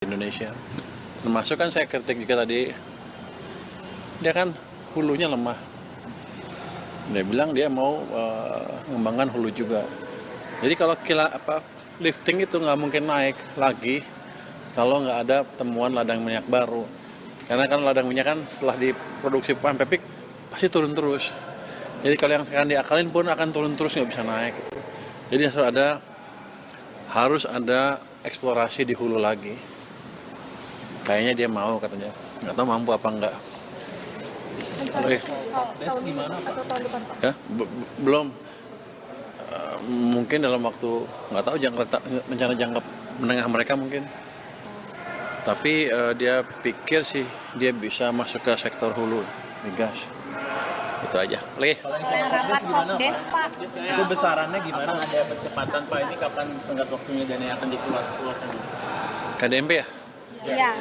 Indonesia. Termasuk kan saya kritik juga tadi, dia kan hulunya lemah. Dia bilang dia mau mengembangkan hulu juga. Jadi kalau lifting itu nggak mungkin naik lagi kalau nggak ada temuan ladang minyak baru. Karena kan ladang minyak kan setelah diproduksi sampai peak pasti turun terus. Jadi kalau yang sekarang diakalin pun akan turun terus, nggak bisa naik. Jadi harus ada eksplorasi di hulu lagi. Kayaknya dia mau katanya, nggak tahu mampu apa enggak. Ya, belum. Mungkin dalam waktu, nggak tahu rencana jangka menengah mereka mungkin. Tapi dia pikir sih dia bisa masuk ke sektor hulu migas. Itu aja. Lagi. Kalau yang rapat Kopdes, Pak. Itu besarannya gimana? Ada percepatan Pak, ini kapan tenggat waktunya dana yang akan dikeluarkan? KDMP ya? Iya,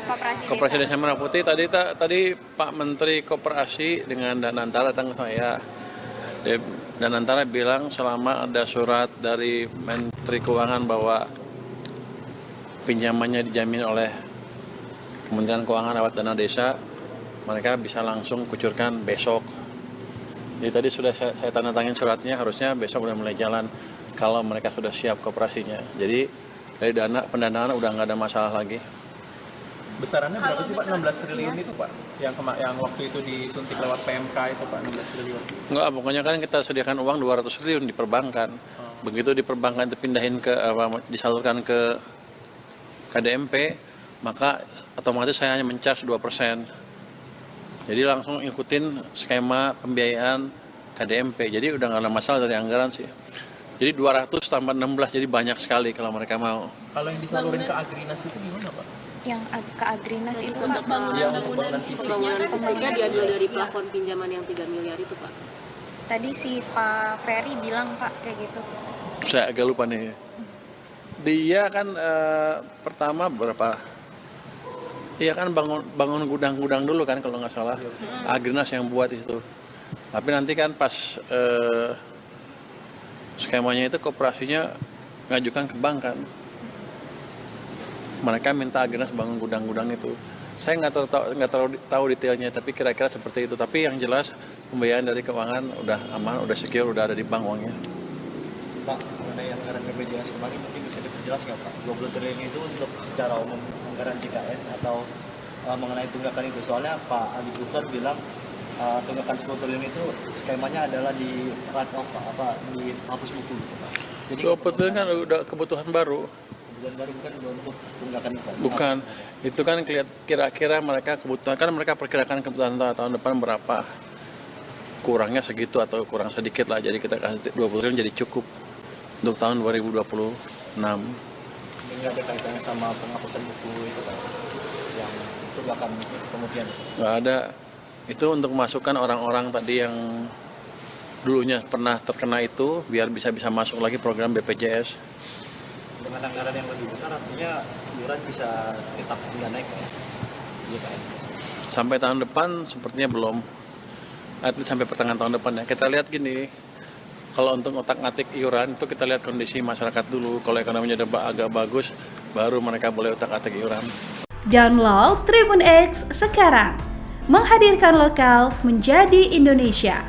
Koperasi Desa Merah Putih. Tadi Pak Menteri Koperasi dengan Danantara datang ke saya. Danantara bilang selama ada surat dari Menteri Keuangan bahwa pinjamannya dijamin oleh Kementerian Keuangan lewat dana desa, mereka bisa langsung kucurkan besok. Jadi tadi sudah saya tanda tangan suratnya, harusnya besok udah mulai jalan kalau mereka sudah siap koperasinya. Jadi dari pendanaan udah nggak ada masalah lagi. Besarannya berapa sih Pak? 16 triliun itu Pak? Yang waktu itu disuntik lewat PMK itu Pak, 16 triliun. Enggak, pokoknya kan kita sediakan uang 200 triliun di perbankan. Begitu di perbankan itu pindahin disalurkan ke KDMP, maka otomatis saya hanya mencharge 2%. Jadi langsung ikutin skema pembiayaan KDMP. Jadi udah nggak ada masalah dari anggaran sih. Jadi 200 tambah 16, jadi banyak sekali kalau mereka mau. Kalau yang disalurin ke Agrinas itu gimana Pak? Yang ke Agrinas itu untuk bangunan fisiknya diambil dari plafon pinjaman yang 3 miliar itu Pak. Tadi si Pak Ferry bilang Pak kayak gitu. Saya agak lupa nih. Dia kan pertama berapa? Iya kan bangun gudang-gudang dulu kan kalau nggak salah. Agrinas yang buat itu. Tapi nanti kan pas skemanya itu koperasinya ngajukan ke bank kan. Mereka minta Agrinas bangun gudang-gudang itu. Saya nggak terlalu tahu detailnya, tapi kira-kira seperti itu. Tapi yang jelas pembiayaan dari keuangan udah aman, udah secure, udah ada di bank uangnya. Pak, mengenai anggaran BPJS kemarin mungkin bisa diperjelas nggak Pak? 20 triliun itu untuk secara umum anggaran JKN atau mengenai tunggakan itu? Soalnya Pak Ali Bukhtar bilang tunggakan 10 triliun itu skemanya adalah di write off Pak, dihapus buku gitu Pak. Jadi 20 triliun kan udah kebutuhan baru. Kebutuhan baru bukan untuk tunggakan itu Pak? Bukan, itu kan kira-kira mereka kebutuhan, kan mereka perkirakan kebutuhan tahun depan berapa. Kurangnya segitu atau kurang sedikit lah, jadi kita kasih 20 triliun jadi cukup untuk tahun 2026. Ini nggak ada kaitannya sama penghapusan buku itu Pak? Yang tunggakan kemudian? Nggak ada. Itu untuk masukkan orang-orang tadi yang dulunya pernah terkena itu, biar bisa masuk lagi program BPJS. Dengan anggaran yang lebih besar artinya iuran bisa tetap nggak naik ya? Iya Pak. Sampai tahun depan sepertinya belum. Nanti sampai pertengahan tahun depan ya. Kita lihat gini, kalau untuk otak-atik iuran itu kita lihat kondisi masyarakat dulu. Kalau ekonominya udah agak bagus, baru mereka boleh otak-atik iuran. Download Tribun X sekarang, menghadirkan lokal menjadi Indonesia.